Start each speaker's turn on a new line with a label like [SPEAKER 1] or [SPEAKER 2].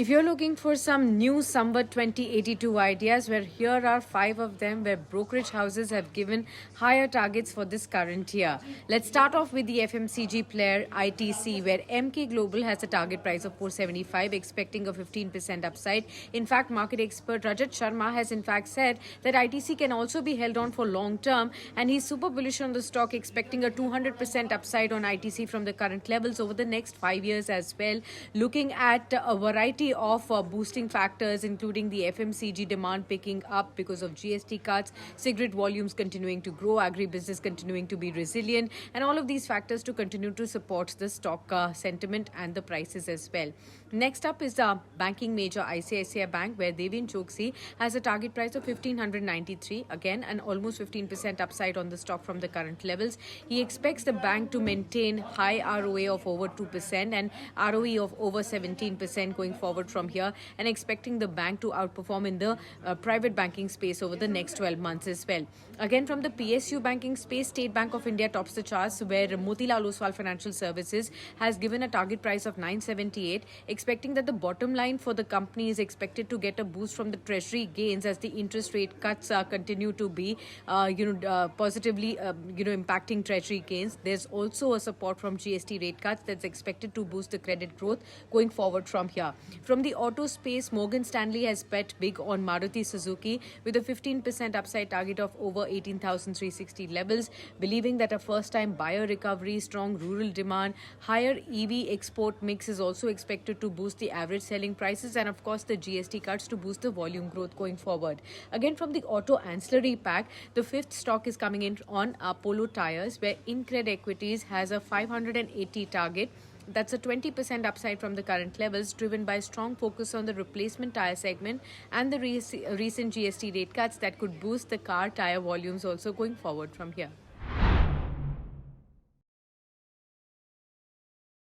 [SPEAKER 1] If you're looking for some new Summer 2082 ideas, where here are 5 of them where brokerage houses have given higher targets for this current year. Let's start off with the FMCG player ITC, where MK Global has a target price of 475, expecting a 15% upside. In fact, market expert Rajat Sharma has in fact said that ITC can also be held on for long term, and he's super bullish on the stock, expecting a 200% upside on ITC from the current levels over the next 5 years as well. Looking at a variety of boosting factors, including the FMCG demand picking up because of GST cuts, cigarette volumes continuing to grow, agribusiness continuing to be resilient, and all of these factors to continue to support the stock sentiment and the prices as well. Next up is the banking major ICICI Bank, where Devin Choksi has a target price of 1593, again an almost 15% upside on the stock from the current levels. He expects the bank to maintain high ROA of over 2% and ROE of over 17% going forward from here, and expecting the bank to outperform in the private banking space over the next 12 months as well. Again, from the PSU banking space, State Bank of India tops the charts, where Motilal Oswal Financial Services has given a target price of 978, expecting that the bottom line for the company is expected to get a boost from the treasury gains as the interest rate cuts continue to be positively impacting treasury gains. There's also a support from GST rate cuts that's expected to boost the credit growth going forward from here. From the auto space, Morgan Stanley has bet big on Maruti Suzuki with a 15% upside target of over 18,360 levels, believing that a first-time buyer recovery, strong rural demand, higher EV export mix is also expected to boost the average selling prices, and of course the GST cuts to boost the volume growth going forward. Again, from the auto ancillary pack, the fifth stock is coming in on Apollo Tyres, where Incred Equities has a 580 target. That's a 20% upside from the current levels, driven by strong focus on the replacement tire segment and the recent GST rate cuts that could boost the car tire volumes also going forward from here.